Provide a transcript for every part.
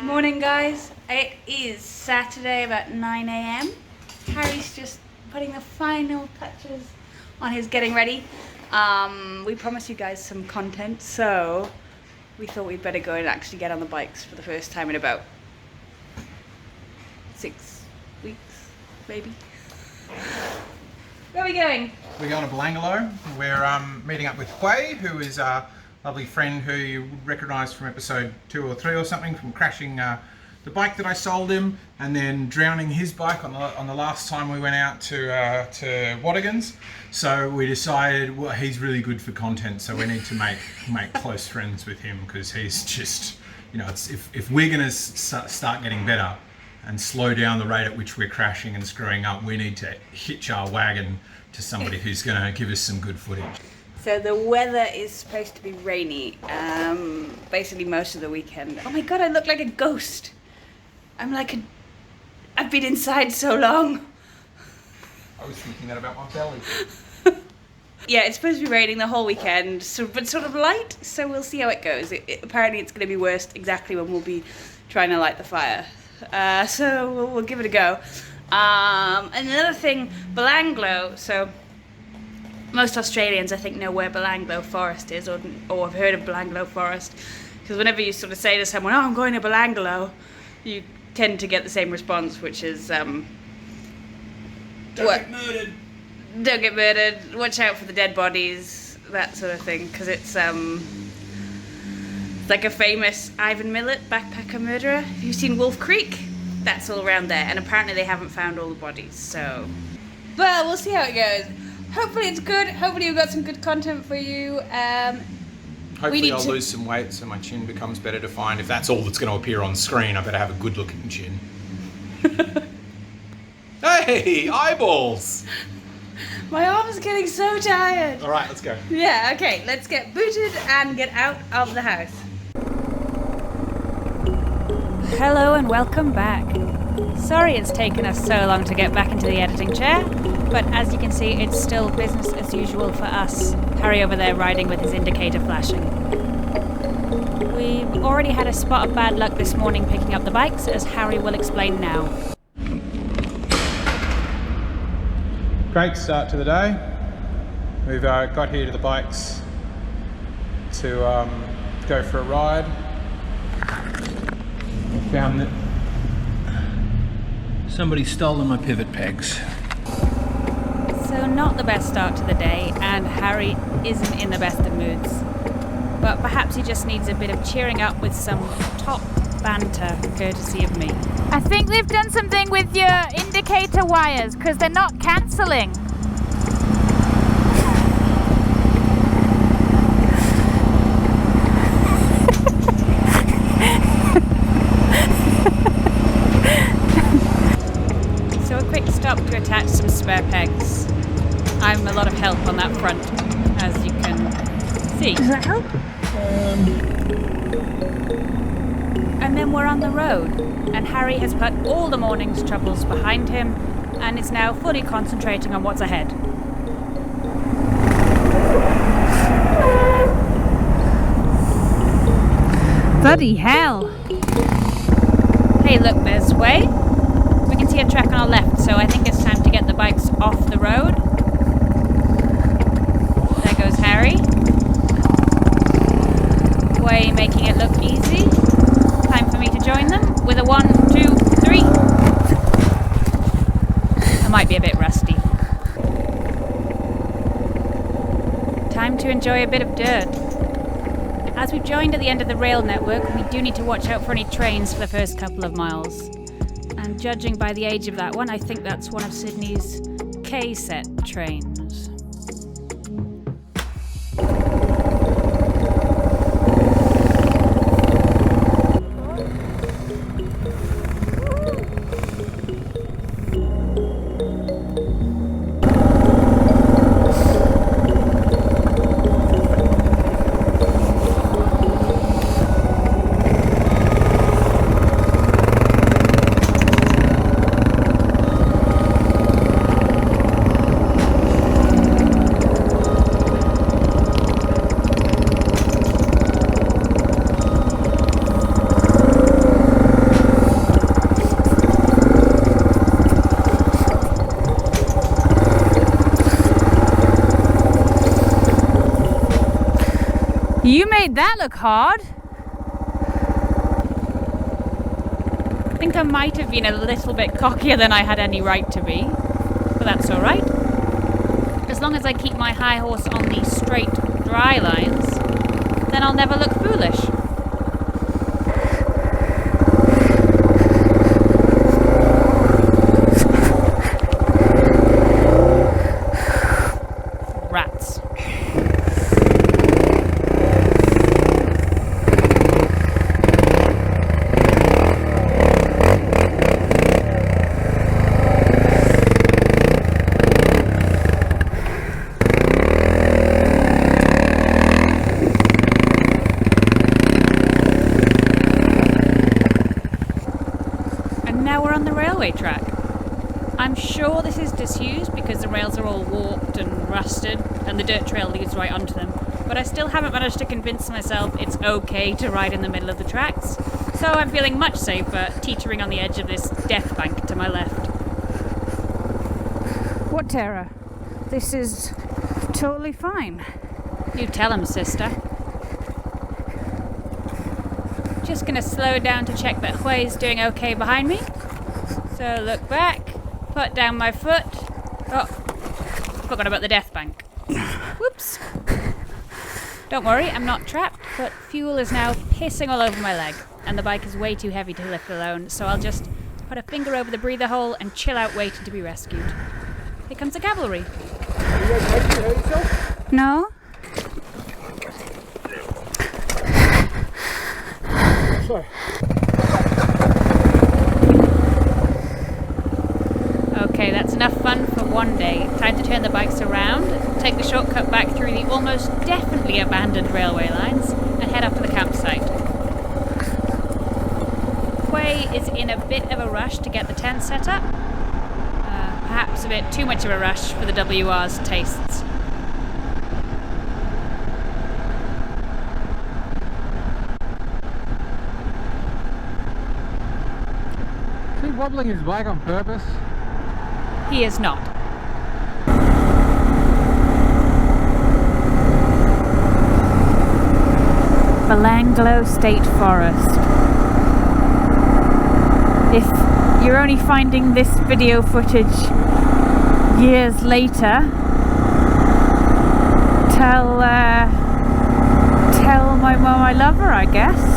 Morning guys, it is Saturday about 9 a.m. Harry's just putting the final touches on his getting ready. We promised you guys some content, so we thought we'd better go and actually get on the bikes for the first time in about 6 weeks, maybe. Where are we going? We're going to Belanglo. We're meeting up with Hui, who is a lovely friend who you would recognise from episode 2 or 3 or something, from crashing the bike that I sold him and then drowning his bike on the last time we went out to Wattigans. So we decided, well, he's really good for content, so we need to make close friends with him, because he's just, you know, it's, if we're going to start getting better and slow down the rate at which we're crashing and screwing up, we need to hitch our wagon to somebody who's going to give us some good footage. So the weather is supposed to be rainy, basically most of the weekend. Oh my god, I look like a ghost. I've been inside so long. I was thinking that about my belly. Yeah, it's supposed to be raining the whole weekend, but sort of light, so we'll see how it goes. Apparently it's going to be worse exactly when we'll be trying to light the fire. So we'll give it a go. Another thing, Belanglo, so most Australians I think know where Belanglo Forest is, or have heard of Belanglo Forest, because whenever you sort of say to someone, oh, I'm going to Belanglo, you tend to get the same response, which is Don't get murdered. Don't get murdered, watch out for the dead bodies, that sort of thing, because it's like a famous Ivan Millet backpacker murderer. Have you seen Wolf Creek? That's all around there, and apparently they haven't found all the bodies, so well, we'll see how it goes. Hopefully it's good. Hopefully we've got some good content for you. Hopefully I'll lose some weight so my chin becomes better defined. If that's all that's going to appear on screen, I better have a good looking chin. Hey, eyeballs! My arm's getting so tired. All right, let's go. Yeah, okay, let's get booted and get out of the house. Hello and welcome back. Sorry it's taken us so long to get back into the editing chair, but as you can see, it's still business as usual for us. Harry over there riding with his indicator flashing. We've already had a spot of bad luck this morning picking up the bikes, as Harry will explain now. Great start to the day. We've got here to the bikes to go for a ride. Found that somebody's stolen my pivot pegs. So not the best start to the day, and Harry isn't in the best of moods. But perhaps he just needs a bit of cheering up with some top banter, courtesy of me. I think they've done something with your indicator wires, because they're not cancelling. So a quick stop to attach some spare pegs. I'm a lot of help on that front, as you can see. Does that help? And then we're on the road, and Harry has put all the morning's troubles behind him and is now fully concentrating on what's ahead. Bloody hell. Hey look, there's Way. We can see a track on our left, so I think it's time to get the bikes off the road. There goes Harry. Way making it look easy. Time for me to join them with a 1, 2, 3. I might be a bit rusty. Time to enjoy a bit of dirt. As we've joined at the end of the rail network, we do need to watch out for any trains for the first couple of miles. And judging by the age of that one, I think that's one of Sydney's K-set trains. made that look hard. I think I might have been a little bit cockier than I had any right to be, but that's alright. As long as I keep my high horse on the straight, dry lines, then I'll never look foolish. Rats. Now we're on the railway track. I'm sure this is disused because the rails are all warped and rusted and the dirt trail leads right onto them, but I still haven't managed to convince myself it's okay to ride in the middle of the tracks, so I'm feeling much safer teetering on the edge of this death bank to my left. What terror? This is totally fine. You tell him, sister. Just gonna slow down to check that Hui's doing okay behind me. So look back, put down my foot. Oh, forgot about the death bank. Whoops. Don't worry, I'm not trapped, but fuel is now pissing all over my leg, and the bike is way too heavy to lift alone, so I'll just put a finger over the breather hole and chill out waiting to be rescued. Here comes the cavalry. Are you okay? Did you hurt yourself? No? Sorry. Okay, that's enough fun for one day. Time to turn the bikes around, take the shortcut back through the almost definitely abandoned railway lines, and head up to the campsite. Hui is in a bit of a rush to get the tent set up. Perhaps a bit too much of a rush for the WR's tastes. Is he wobbling his bike on purpose? He is not. Belanglo State Forest. If you're only finding this video footage years later, tell my mum I love her, I guess.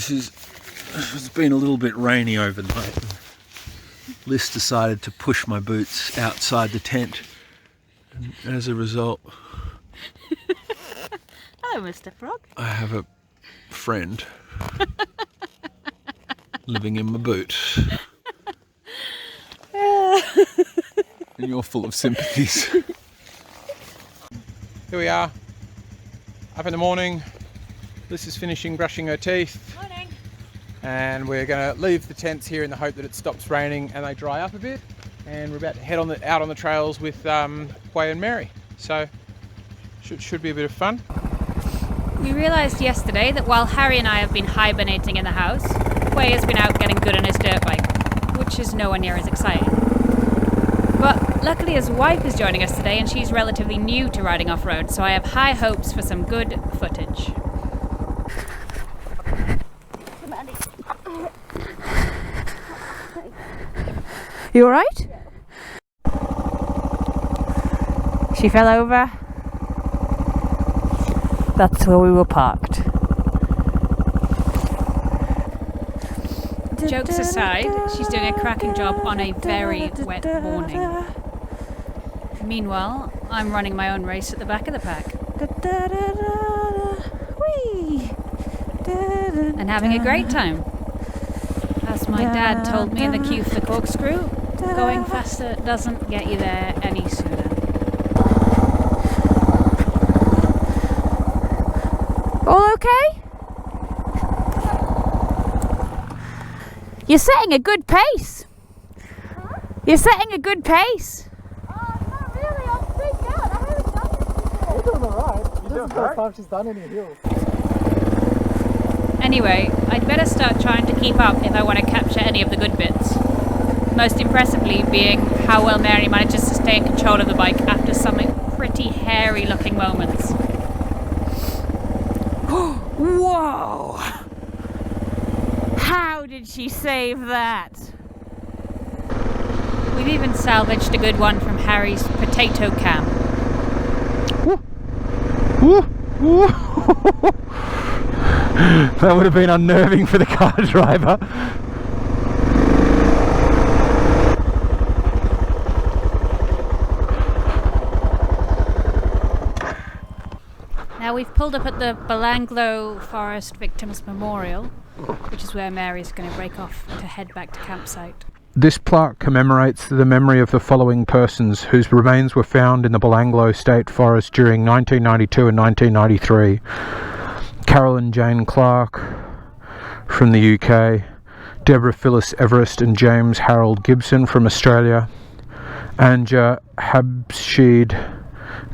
It's been a little bit rainy overnight. Liz decided to push my boots outside the tent, and as a result, Hello, Mr. Frog. I have a friend living in my boot. And you're full of sympathies. Here we are, up in the morning. Liz is finishing brushing her teeth. Morning. And we're going to leave the tents here in the hope that it stops raining and they dry up a bit. And we're about to head out on the trails with Hui and Mary. So should be a bit of fun. We realised yesterday that while Harry and I have been hibernating in the house, Hui has been out getting good on his dirt bike, which is nowhere near as exciting. But luckily his wife is joining us today and she's relatively new to riding off-road, so I have high hopes for some good footage. You alright? She fell over. That's where we were parked. Jokes aside, she's doing a cracking job on a very wet morning. Meanwhile, I'm running my own race at the back of the pack. And having a great time. As my dad told me in the queue for the corkscrew, going faster doesn't get you there any sooner. All okay? You're setting a good pace. You're setting a good pace. Not really, I'm freaked out. I haven't done this before. You're doing alright. This is the first time she's done any hills. Anyway, I'd better start trying to keep up if I want to capture any of the good bits. Most impressively being how well Mary manages to stay in control of the bike after some pretty hairy looking moments. Whoa! How did she save that? We've even salvaged a good one from Harry's potato cam. That would have been unnerving for the car driver. Now we've pulled up at the Belanglo Forest Victims Memorial, which is where Mary's going to break off to head back to campsite. This plaque commemorates the memory of the following persons whose remains were found in the Belanglo State Forest during 1992 and 1993. Carolyn Jane Clark from the UK, Deborah Phyllis Everest and James Harold Gibson from Australia, Anja Habsheed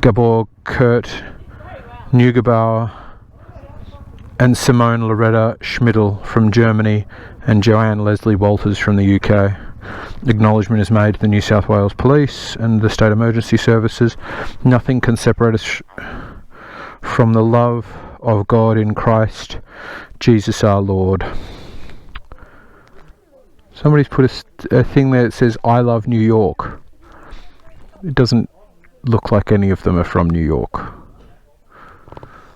Gabor Kurt Neugebauer, and Simone Loretta Schmidl from Germany, and Joanne Leslie Walters from the UK. Acknowledgement is made to the New South Wales Police and the State Emergency Services. Nothing can separate us from the love of God in Christ Jesus our Lord. Somebody's put a thing there that says I love New York. It doesn't look like any of them are from New York.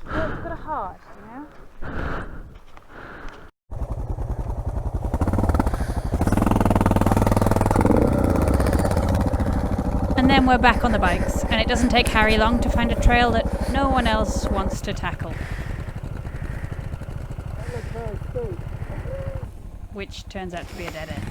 It's got a heart, you know? And then we're back on the bikes, and it doesn't take Harry long to find a trail that no one else wants to tackle. Which turns out to be a dead end.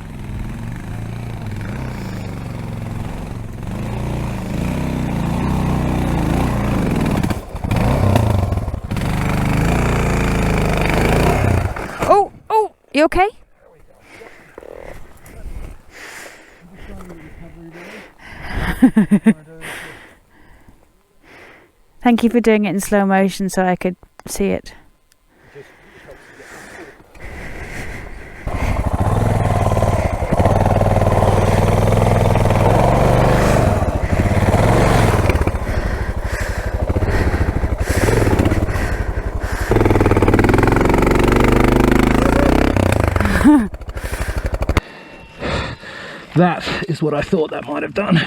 Oh, you okay? Thank you for doing it in slow motion so I could see it. That is what I thought that might have done.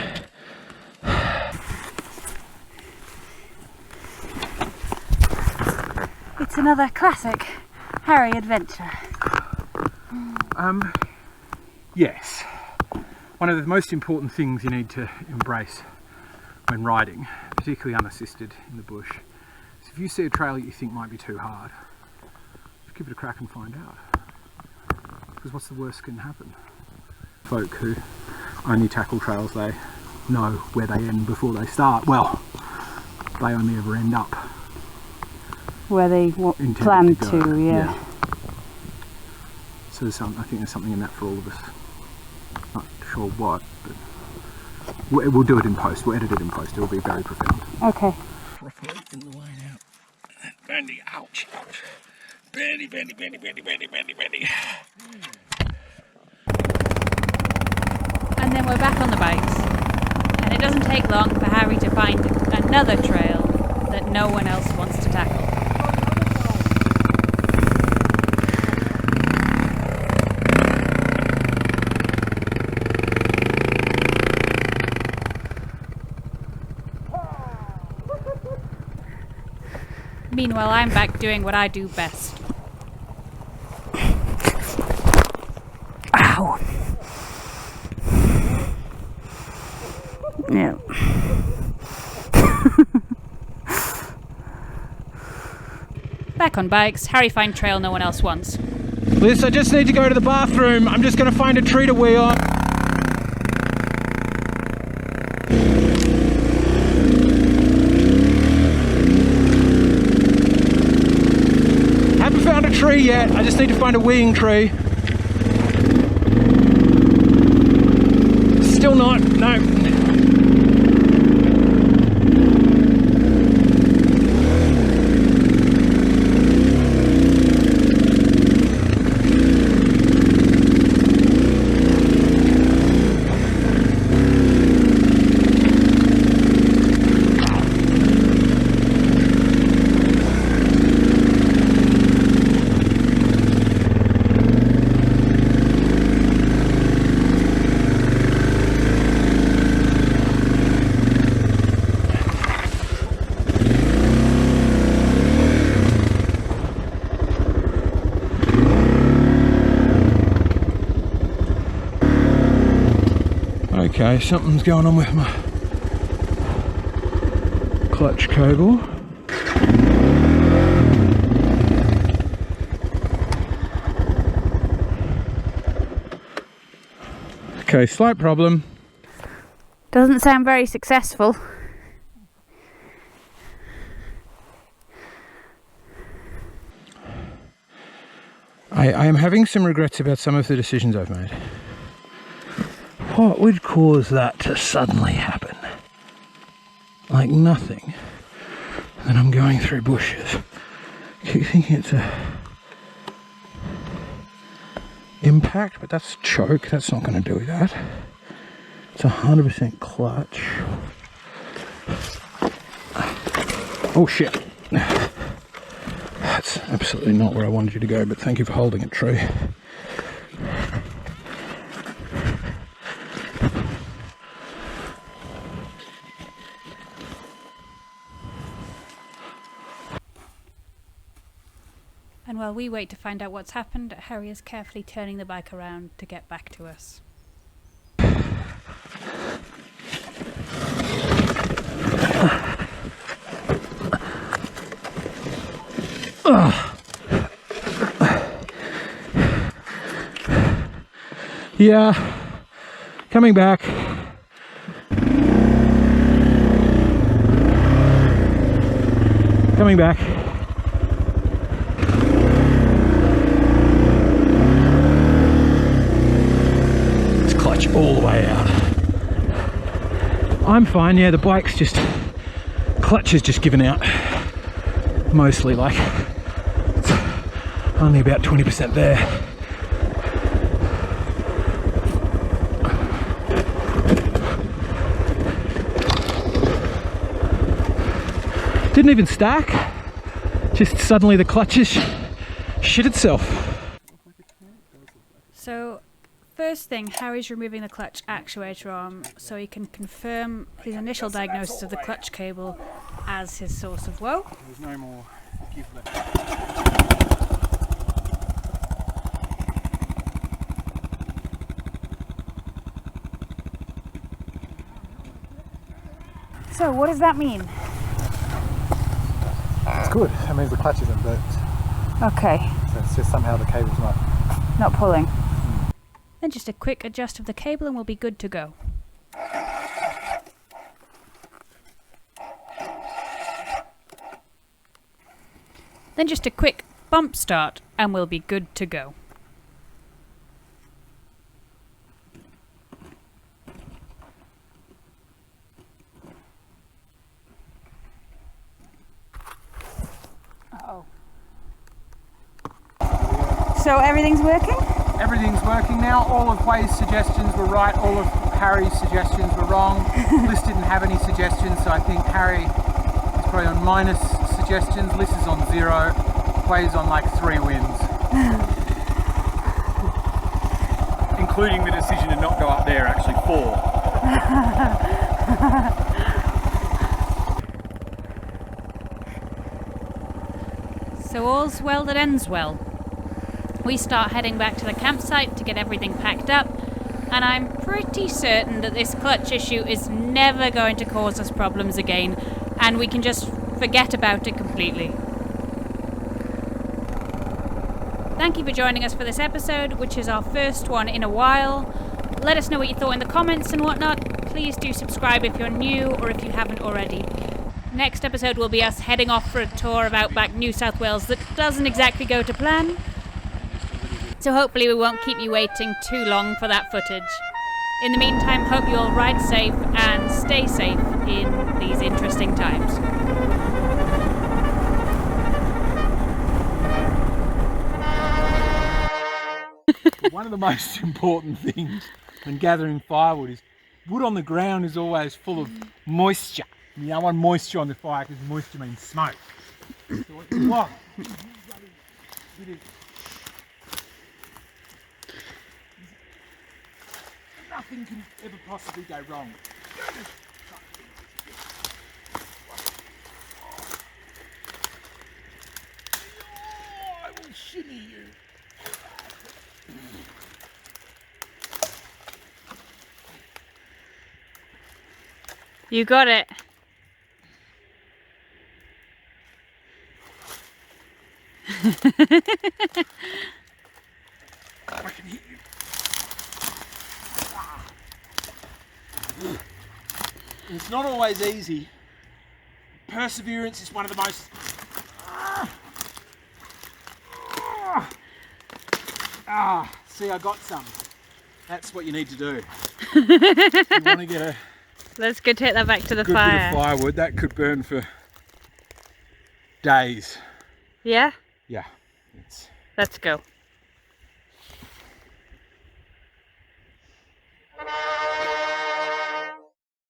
It's another classic Harry adventure. Yes. One of the most important things you need to embrace when riding, particularly unassisted in the bush, is if you see a trail that you think might be too hard, just give it a crack and find out. Because what's the worst that can happen? Folk who only tackle trails they know where they end before they start. Well, they only ever end up Where they plan to, yeah. So I think there's something in that for all of us. Not sure what, but we'll do it in post. We'll edit it in post. It'll be very profound. Okay. Properly in the line out. Bendy, ouch, ouch. Bendy, bendy, bendy, bendy, bendy, bendy, bendy. And then we're back on the bikes, and it doesn't take long for Harry to find another trail that no one else wants to tackle. Meanwhile, I'm back doing what I do best. Ow! Yeah. Back on bikes, Harry find trail no one else wants. Liz, I just need to go to the bathroom. I'm just going to find a tree to wee on. Haven't found a tree yet. I just need to find a weeing tree. Still on, no. Okay, something's going on with my clutch cable. Okay, slight problem. Doesn't sound very successful. I am having some regrets about some of the decisions I've made. What would cause that to suddenly happen? Like nothing. And then I'm going through bushes. I keep thinking it's a impact, but that's choke. That's not going to do that. It's 100% clutch. Oh shit. That's absolutely not where I wanted you to go, but thank you for holding it true. And while we wait to find out what's happened, Harry is carefully turning the bike around to get back to us. Yeah, coming back. Coming back. It's clutch all the way out. I'm fine, yeah, the bike's just, clutch is just given out. Mostly, like, it's only about 20% there. Didn't even stack, just suddenly the clutches shit itself. So, first thing, Harry's removing the clutch actuator arm so he can confirm his initial diagnosis of the clutch cable as his source of woe. There's no more give left. So, what does that mean? It's good. That means the clutch isn't burnt. Okay, So it's just somehow the cable's not pulling. Then just a quick adjust of the cable and we'll be good to go. Then just a quick bump start and we'll be good to go. Uh-oh. So everything's working? Everything's working now. All of Hui's suggestions were right. All of Harry's suggestions were wrong. Liz didn't have any suggestions, so I think Harry is probably on minus suggestions. Liz is on 0. Hui's on like 3 wins. Including the decision to not go up there, actually 4. So all's well that ends well. We start heading back to the campsite to get everything packed up, and I'm pretty certain that this clutch issue is never going to cause us problems again, and we can just forget about it completely. Thank you for joining us for this episode, which is our first one in a while. Let us know what you thought in the comments and whatnot. Please do subscribe if you're new or if you haven't already. Next episode will be us heading off for a tour of outback New South Wales that doesn't exactly go to plan. So hopefully we won't keep you waiting too long for that footage. In the meantime, hope you all ride safe and stay safe in these interesting times. One of the most important things when gathering firewood is wood on the ground is always full of moisture. You don't want moisture on the fire because moisture means smoke. So what you want is nothing can ever possibly go wrong. I will shimmy you. You got it. I can hit you. It's not always easy. Perseverance is one of the most... see, I got some. That's what you need to do. If you want to get a Let's go take that back to the good bit fire. of firewood, that could burn for days. Yeah? Yeah. It's... Let's go.